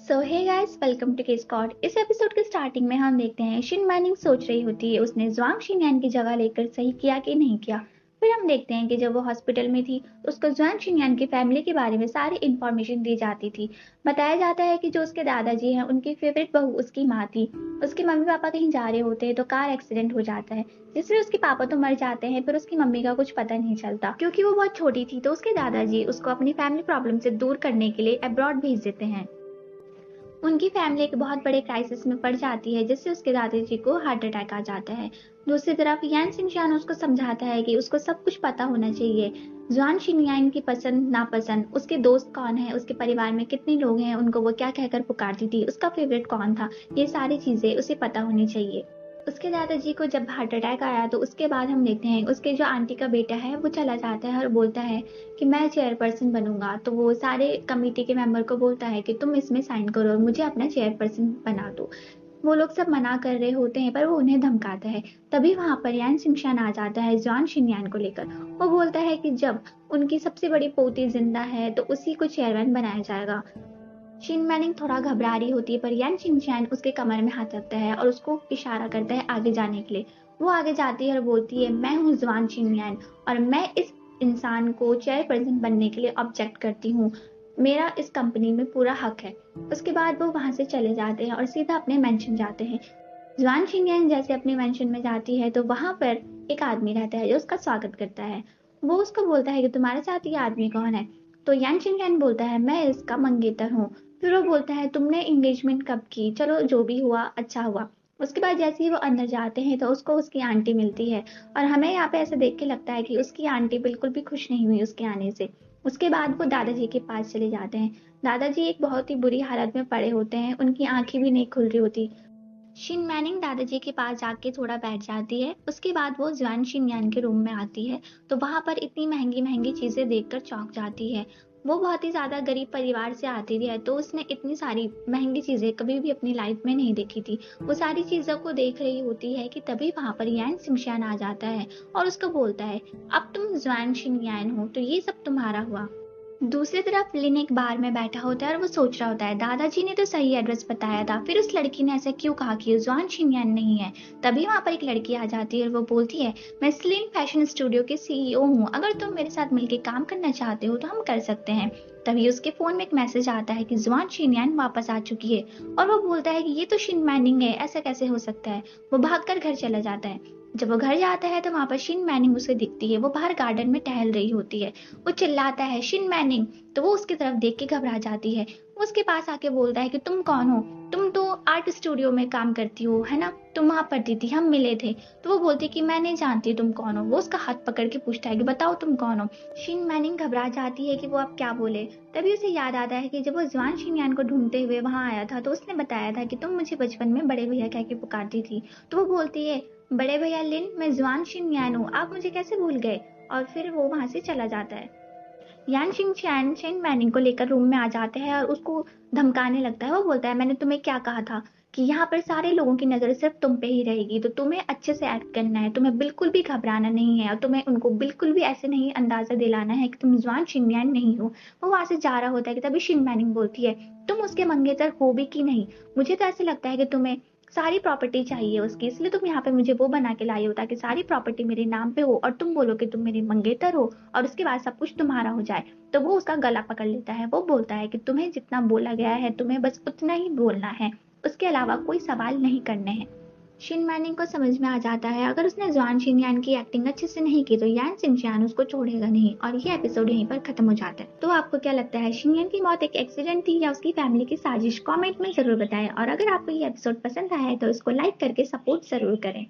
So hey guys, welcome to K Scott. इस episode के starting में हम देखते हैं शिन मैनिंग सोच रही होती है उसने ज्वांग शिनयान की जगह लेकर सही किया कि नहीं किया। फिर हम देखते हैं कि जब वो हॉस्पिटल में थी तो उसको ज्वांग शिनयान की फैमिली के बारे में सारी इंफॉर्मेशन दी जाती थी। बताया जाता है कि जो उसके दादाजी हैं उनकी फेवरेट बहू उसकी माँ थी। उसके मम्मी पापा कहीं जा रहे होते हैं तो कार एक्सीडेंट हो जाता है, जिससे उसके पापा तो मर जाते हैं, फिर उसकी मम्मी का कुछ पता नहीं चलता। क्योंकि वो बहुत छोटी थी तो उसके दादाजी उसको अपनी फैमिली प्रॉब्लम से दूर करने के लिए अब्रॉड भेज देते हैं। उनकी फैमिली एक बहुत बड़े क्राइसिस में पड़ जाती है, जिससे उसके दादाजी को हार्ट अटैक आ जाता है। दूसरी तरफ यान शिनचान उसको समझाता है कि उसको सब कुछ पता होना चाहिए। ज्वान शिनयान की पसंद नापसंद, उसके दोस्त कौन है, उसके परिवार में कितने लोग हैं, उनको वो क्या कहकर पुकारती थी, उसका फेवरेट कौन था, ये सारी चीजें उसे पता होनी चाहिए। उसके दादाजी को जब हार्ट अटैक आया तो उसके बाद हम देखते हैं उसके जो आंटी का बेटा है वो चला जाता है और बोलता है कि मैं चेयरपर्सन बनूंगा। तो वो सारे कमेटी के मेंबर को बोलता है कि तुम इसमें साइन करो और मुझे अपना चेयरपर्सन बना दो। वो लोग सब मना कर रहे होते हैं पर वो उन्हें धमकाता है। तभी वहां पर यान शिनशान आ जाता है ज्वान शिनयान को लेकर। वो बोलता है कि जब उनकी सबसे बड़ी पोती जिंदा है तो उसी को चेयरमैन बनाया जाएगा। शिन मैनिंग थोड़ा घबरा रही होती है पर यान शिनचैन उसके कमर में हाथ रखता है और उसको इशारा करता है आगे जाने के लिए। वो आगे जाती है और बोलती है, मैं हूँ जवान शिनयान और मैं इस इंसान को चेयरपर्सन बनने के लिए ऑब्जेक्ट करती हूँ। मेरा इस कंपनी में पूरा हक है। उसके बाद वो वहां से चले जाते हैं और सीधा अपने मेंशन जाते हैं। जवान शिनयान जैसे अपने मेंशन में जाती है तो वहां पर एक आदमी रहता है जो उसका स्वागत करता है। वो उसको बोलता है कि तुम्हारे साथ ये आदमी कौन है। तो यान शिनयान बोलता है, मैं इसका मंगेतर हूँ। फिर वो बोलता है, तुमने एंगेजमेंट कब की, चलो जो भी हुआ अच्छा हुआ। उसके बाद जैसे ही वो अंदर जाते हैं तो उसको उसकी आंटी मिलती है और हमें यहाँ पे ऐसे देख के लगता है कि उसकी आंटी बिल्कुल भी खुश नहीं हुई उसके आने से। उसके बाद वो दादाजी के पास चले जाते हैं। दादाजी एक बहुत ही बुरी हालत में पड़े होते हैं, उनकी आंखें भी नहीं खुल रही होती। शिन मैनिंग दादाजी के पास जाके थोड़ा बैठ जाती है। उसके बाद वो ज्वान शिनयान के रूम में आती है तो वहां पर इतनी महंगी महंगी चीजें देखकर चौंक जाती है। वो बहुत ही ज्यादा गरीब परिवार से आती है तो उसने इतनी सारी महंगी चीजें कभी भी अपनी लाइफ में नहीं देखी थी। वो सारी चीजों को देख रही होती है कि तभी वहां पर यान शिनशान आ जाता है और उसको बोलता है, अब तुम ज्वान शिनयान हो तो ये सब तुम्हारा हुआ। दूसरी तरफ लिन एक बार में बैठा होता है और वो सोच रहा होता है, दादाजी ने तो सही एड्रेस बताया था, फिर उस लड़की ने ऐसा क्यों कहा कि जुआन शिनयान नहीं है। तभी वहां पर एक लड़की आ जाती है और वो बोलती है, मैं स्लिन फैशन स्टूडियो के सीईओ हूँ, अगर तुम मेरे साथ मिलकर काम करना चाहते हो तो हम कर सकते हैं। तभी उसके फोन में एक मैसेज आता है कि जुआन शिनयान वापस आ चुकी है और वो बोलता है कि ये तो शिन मैनिंग है, ऐसा कैसे हो सकता है। वो भागकर घर चला जाता है। जब वो घर जाता है तो वहां पर शिन मैनिंग उसे दिखती है। वो बाहर गार्डन में टहल रही होती है। वो चिल्लाता है, शिन मैनिंग। तो वो उसकी तरफ देख के घबरा जाती है। वो उसके पास आके बोलता है कि तुम कौन हो। तुम तो आर्ट स्टूडियो में काम करती हो है ना, तुम वहां पढ़ती थी, हम मिले थे। तो वो बोलती है कि मैं नहीं जानती तुम कौन हो। वो उसका हाथ पकड़ के पूछता है कि बताओ तुम कौन हो। शिन मैनिंग घबरा जाती है कि वो अब क्या बोले। तभी उसे याद आता है कि जब वो जवान शिनयान को ढूंढते हुए वहां आया था तो उसने बताया था कि तुम मुझे बचपन में बड़े भैया कह के पुकारती थी। तो वो बोलती है, बड़े भैया लिन, मैं जवान शिनयान हूँ, आप मुझे कैसे भूल गए। और फिर वो वहां से चला जाता है। यान शिंगचैन शेन मैनिंग को लेकर रूम में आ जाते हैं और उसको धमकाने लगता है। वो बोलता है, मैंने तुम्हें क्या कहा था कि यहाँ पर सारे लोगों की नजर सिर्फ तुम पे ही रहेगी, तो तुम्हें अच्छे से एक्ट करना है, तुम्हें बिल्कुल भी घबराना नहीं है और तुम्हें उनको बिल्कुल भी ऐसे नहीं अंदाजा दिलाना है कि तुम जवान शिनयान नहीं हो। वो वहां से जा रहा होता है कि तभी शिन मैनिंग बोलती है, तुम उसके मंगेतर हो भी कि नहीं। मुझे तो ऐसे लगता है कि तुम्हें सारी प्रॉपर्टी चाहिए उसकी, इसलिए तुम यहाँ पे मुझे वो बना के लाई हो ताकि सारी प्रॉपर्टी मेरे नाम पे हो और तुम बोलो कि तुम मेरे मंगेतर हो और उसके बाद सब कुछ तुम्हारा हो जाए। तो वो उसका गला पकड़ लेता है। वो बोलता है कि तुम्हें जितना बोला गया है तुम्हें बस उतना ही बोलना है, उसके अलावा कोई सवाल नहीं करने हैं। शिन मैनिंग को समझ में आ जाता है अगर उसने जवान शिनयान की एक्टिंग अच्छे से नहीं की तो यान शिनचान उसको छोड़ेगा नहीं और ये एपिसोड यहीं पर खत्म हो जाता है। तो आपको क्या लगता है, शिनयान की मौत एक एक्सीडेंट थी या उसकी फैमिली की साजिश? कमेंट में जरूर बताएं और अगर आपको ये एपिसोड पसंद आया है तो इसको लाइक करके सपोर्ट जरूर करें।